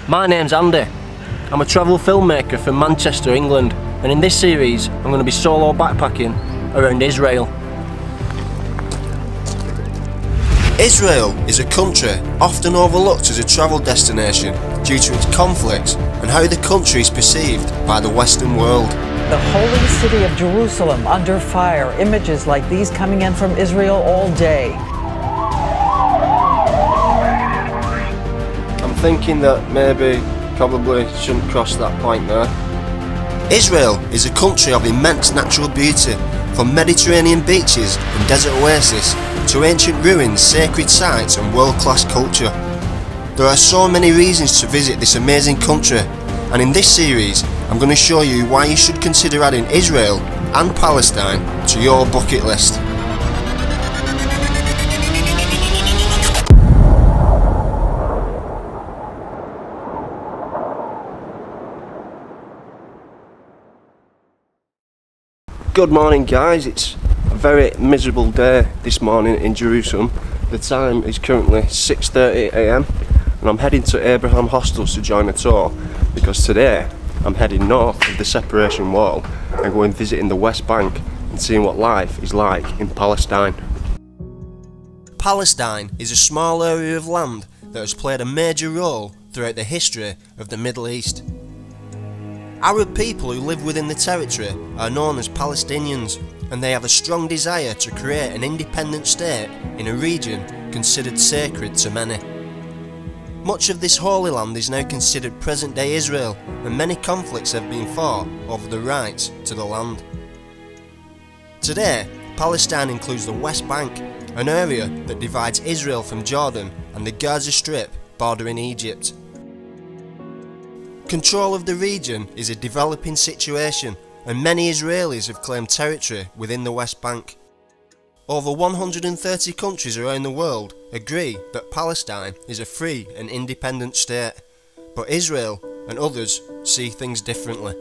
My name's Andy. I'm a travel filmmaker from Manchester, England, and in this series I'm going to be solo backpacking around Israel. Israel is a country often overlooked as a travel destination due to its conflicts and how the country is perceived by the Western world. The holy city of Jerusalem under fire, images like these coming in from Israel all day. I'm thinking that probably shouldn't cross that point there. Israel is a country of immense natural beauty, from Mediterranean beaches and desert oasis to ancient ruins, sacred sites and world-class culture. There are so many reasons to visit this amazing country, and in this series I'm going to show you why you should consider adding Israel and Palestine to your bucket list. Good morning guys, it's a very miserable day this morning in Jerusalem. The time is currently 6:30 AM and I'm heading to Abraham Hostels to join a tour because today I'm heading north of the separation wall and going visiting the West Bank and seeing what life is like in Palestine. Palestine is a small area of land that has played a major role throughout the history of the Middle East. Arab people who live within the territory are known as Palestinians, and they have a strong desire to create an independent state in a region considered sacred to many. Much of this Holy Land is now considered present-day Israel, and many conflicts have been fought over the rights to the land. Today, Palestine includes the West Bank, an area that divides Israel from Jordan and the Gaza Strip bordering Egypt. Control of the region is a developing situation, and many Israelis have claimed territory within the West Bank. Over 130 countries around the world agree that Palestine is a free and independent state, but Israel and others see things differently.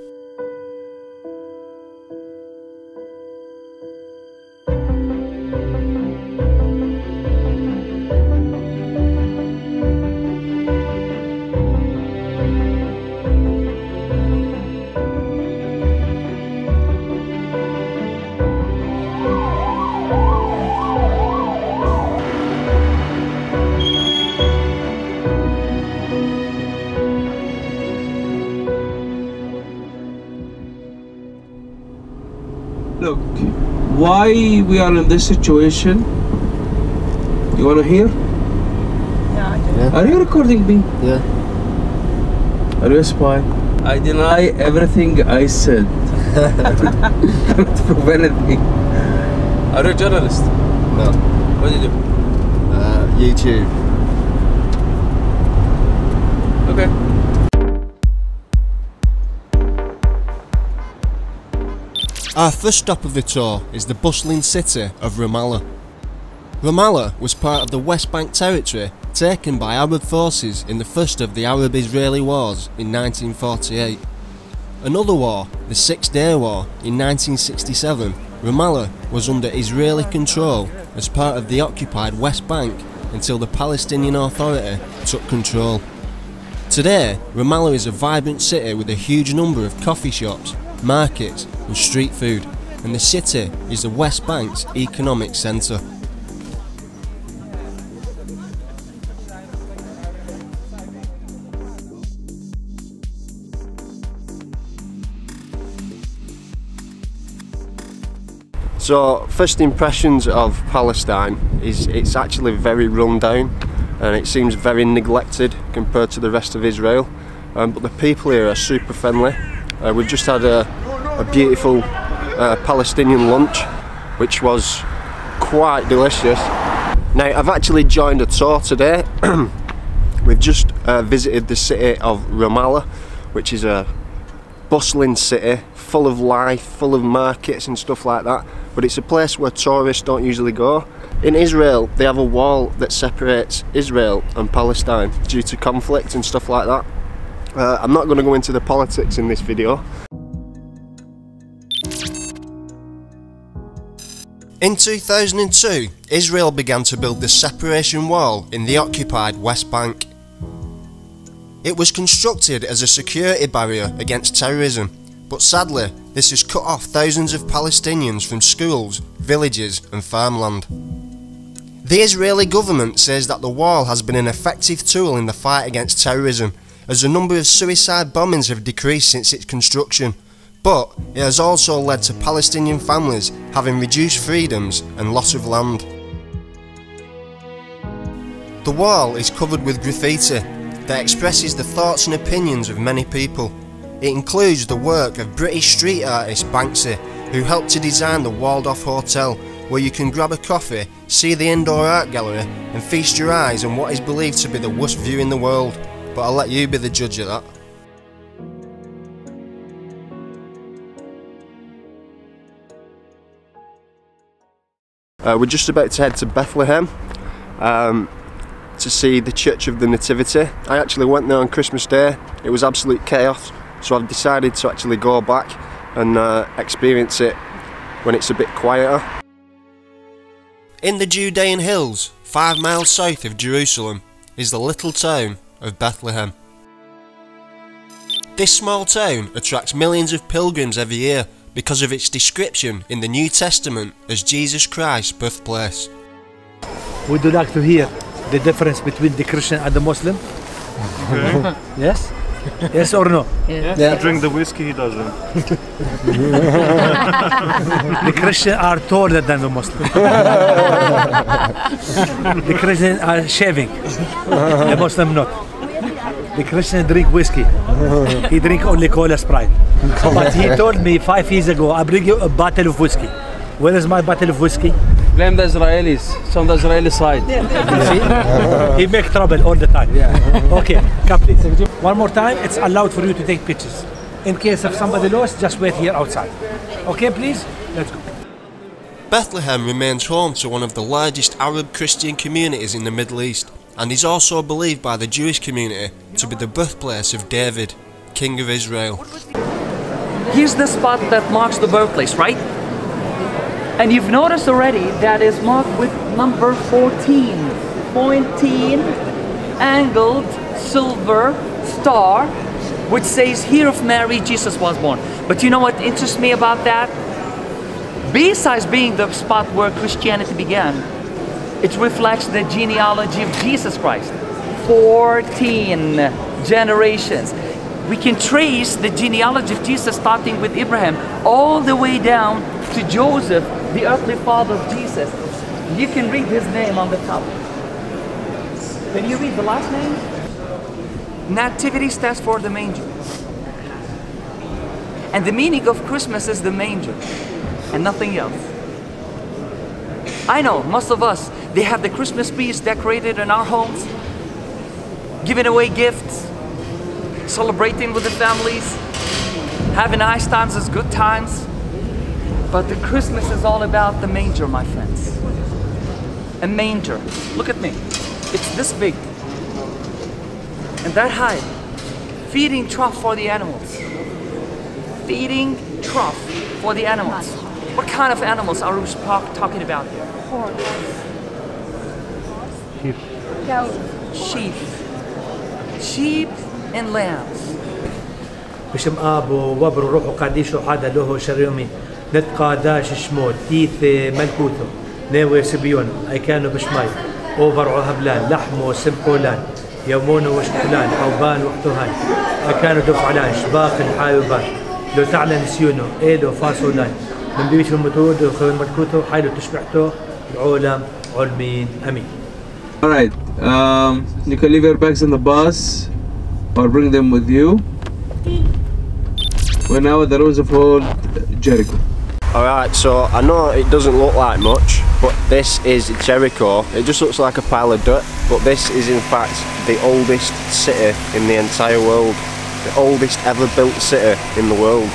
Look, why we are in this situation? You wanna hear? Yeah. Are you recording me? Yeah. Are you a spy? I deny everything I said. Can't prove anything. Are you a journalist? No. What do you do? YouTube. Okay. Our first stop of the tour is the bustling city of Ramallah. Ramallah was part of the West Bank territory taken by Arab forces in the first of the Arab-Israeli wars in 1948. Another war, the Six-Day War in 1967, Ramallah was under Israeli control as part of the occupied West Bank until the Palestinian Authority took control. Today, Ramallah is a vibrant city with a huge number of coffee shops, markets and street food, and the city is the West Bank's economic centre. So, first impressions of Palestine is it's actually very run down and it seems very neglected compared to the rest of Israel, but the people here are super friendly. We've just had a beautiful Palestinian lunch which was quite delicious. Now I've actually joined a tour today. We've just visited the city of Ramallah, which is a bustling city full of life, full of markets and stuff like that, but it's a place where tourists don't usually go. In Israel they have a wall that separates Israel and Palestine due to conflict and stuff like that. I'm not going to go into the politics in this video. In 2002, Israel began to build the separation wall in the occupied West Bank. It was constructed as a security barrier against terrorism, but sadly this has cut off thousands of Palestinians from schools, villages and farmland. The Israeli government says that the wall has been an effective tool in the fight against terrorism, as the number of suicide bombings have decreased since its construction, but it has also led to Palestinian families having reduced freedoms and loss of land. The wall is covered with graffiti that expresses the thoughts and opinions of many people. It includes the work of British street artist Banksy, who helped to design the walled-off hotel, where you can grab a coffee, see the indoor art gallery and feast your eyes on what is believed to be the worst view in the world, but I'll let you be the judge of that. We're just about to head to Bethlehem to see the Church of the Nativity. I actually went there on Christmas Day. It was absolute chaos, so I've decided to actually go back and experience it when it's a bit quieter. In the Judean hills, 5 miles south of Jerusalem, is the little town of Bethlehem. This small town attracts millions of pilgrims every year because of its description in the New Testament as Jesus Christ's birthplace. Would you like to hear the difference between the Christian and the Muslim? Okay. Yes? Yes or no? Yeah. I drink the whiskey, he doesn't. The Christians are taller than the Muslim. The Christians are shaving. The Muslim not. The Christian drink whiskey. He drink only cola Sprite. But he told me 5 years ago, I bring you a bottle of whiskey. Where is my bottle of whiskey? Blame the Israelis. It's on the Israeli side. You see? He make trouble all the time. Okay, come please. One more time, it's allowed for you to take pictures. In case of somebody lost, just wait here outside. Okay, please? Let's go. Bethlehem remains home to one of the largest Arab Christian communities in the Middle East, and is also believed by the Jewish community to be the birthplace of David, King of Israel. Here's the spot that marks the birthplace, right? And you've noticed already that is marked with number 14, pointing, angled, silver star, which says, "Here of Mary, Jesus was born." But you know what interests me about that? Besides being the spot where Christianity began, it reflects the genealogy of Jesus Christ. 14 generations. We can trace the genealogy of Jesus starting with Abraham all the way down to Joseph, the earthly father of Jesus. You can read his name on the top. Can you read the last name? Nativity stands for the manger. And the meaning of Christmas is the manger and nothing else. I know most of us, they have the Christmas trees decorated in our homes, giving away gifts, celebrating with the families, having nice times as good times. But the Christmas is all about the manger, my friends. A manger. Look at me. It's this big and that high. Feeding trough for the animals. Feeding trough for the animals. What kind of animals are we talking about here? Sheep. Sheep and lambs. بشم آبو وبر روحو قاديشو حدا له شريومي نتقا داش شمود تيث ملكوتو نيوي سبيون أي كانوا بشماي أوبرعو هبلان لحمو سمكولان يومونو وشكولان حوبان وحتوهان أي كانوا دفعلان شباق الحايوبان لو تعلن سيونو إيدو فاسولان من بيش المتود وخوين ملكوتو حايلو تشبحتو العولم علمين أمين. Alright, you can leave your bags in the bus or bring them with you. We're now at the roads of old Jericho. Alright, so I know it doesn't look like much, but this is Jericho. It just looks like a pile of dirt, but this is in fact the oldest city in the entire world. The oldest ever built city in the world,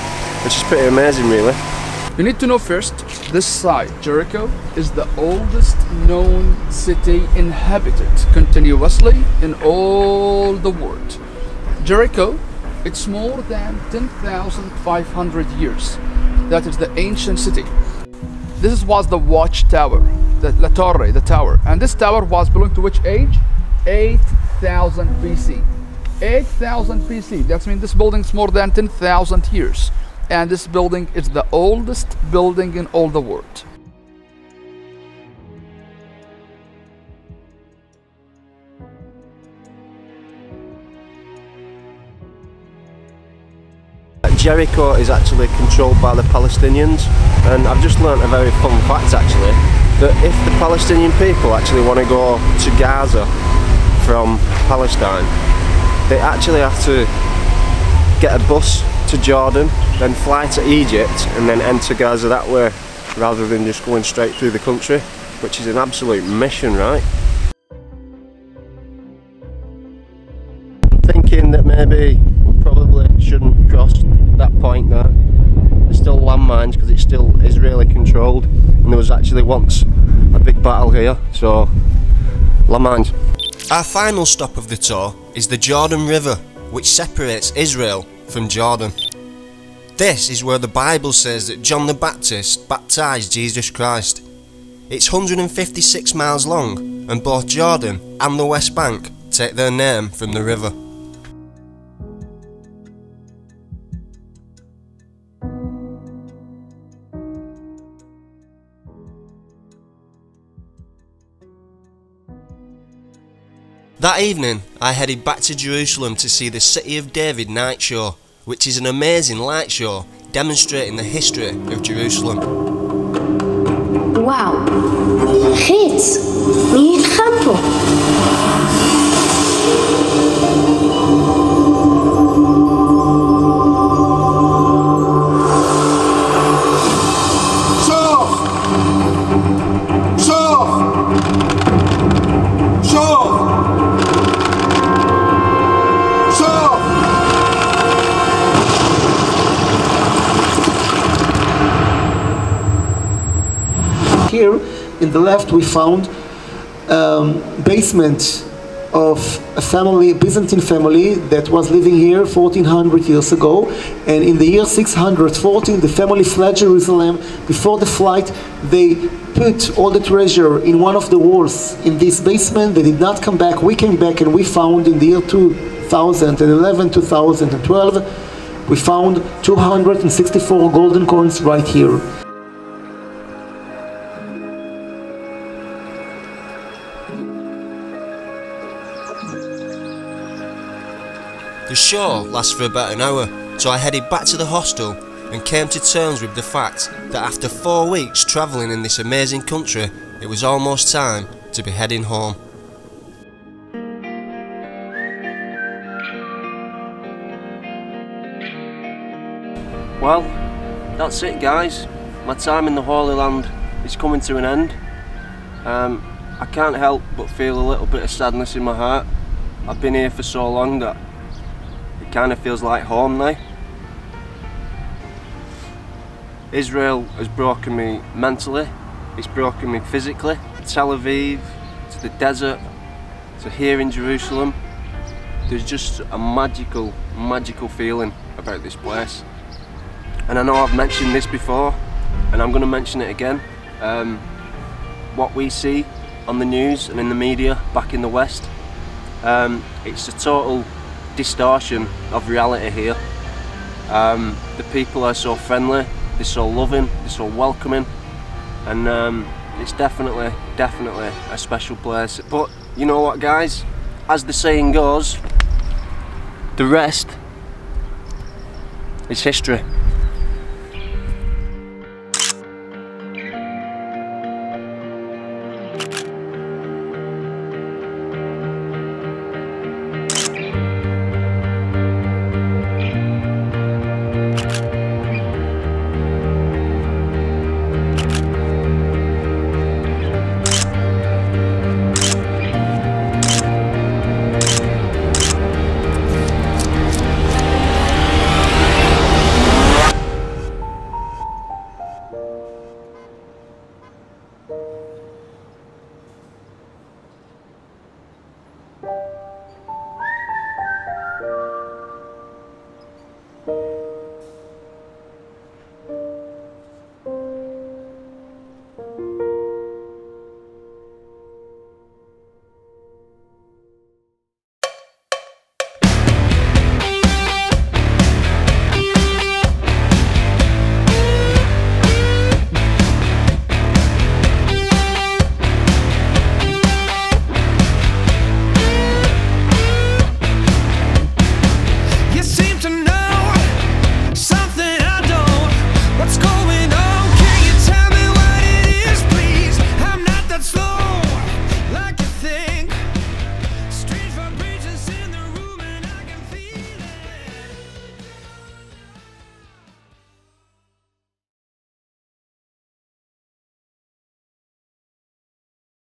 which is pretty amazing really. You need to know first, this site, Jericho, is the oldest known city inhabited continuously in all the world. Jericho, it's more than 10,500 years. That is the ancient city. This was the watchtower, the torre, the tower. And this tower was belonging to which age? 8,000 BC. 8,000 BC. That means this building is more than 10,000 years. And this building is the oldest building in all the world. Jericho is actually controlled by the Palestinians, and I've just learnt a very fun fact actually, that if the Palestinian people actually want to go to Gaza from Palestine, they actually have to get a bus to Jordan, then fly to Egypt and then enter Gaza that way, rather than just going straight through the country, which is an absolute mission, right? I'm thinking that maybe we probably shouldn't cross that point now. There's still landmines because it's still Israeli controlled, and there was actually once a big battle here, so landmines. Our final stop of the tour is the Jordan River, which separates Israel from Jordan. This is where the Bible says that John the Baptist baptised Jesus Christ. It's 156 miles long, and both Jordan and the West Bank take their name from the river. That evening, I headed back to Jerusalem to see the City of David night show, which is an amazing light show demonstrating the history of Jerusalem. Wow! Gids, wie gaat Here, in the left, we found basement of a family, a Byzantine family that was living here 1400 years ago, and in the year 614 the family fled Jerusalem. Before the flight, they put all the treasure in one of the walls in this basement. They did not come back. We came back, and we found in the year 2011, 2012, we found 264 golden coins right here. The show lasts for about an hour, so I headed back to the hostel and came to terms with the fact that after 4 weeks travelling in this amazing country, it was almost time to be heading home. Well, that's it guys. My time in the Holy Land is coming to an end. I can't help but feel a little bit of sadness in my heart. I've been here for so long that it kind of feels like home now. Israel has broken me mentally, it's broken me physically. Tel Aviv, to the desert, to here in Jerusalem, there's just a magical feeling about this place. And I know I've mentioned this before, and I'm going to mention it again. What we see on the news and in the media back in the West, it's a total distortion of reality here. The people are so friendly, they're so loving, they're so welcoming, and it's definitely a special place. But you know what guys, as the saying goes, the rest is history.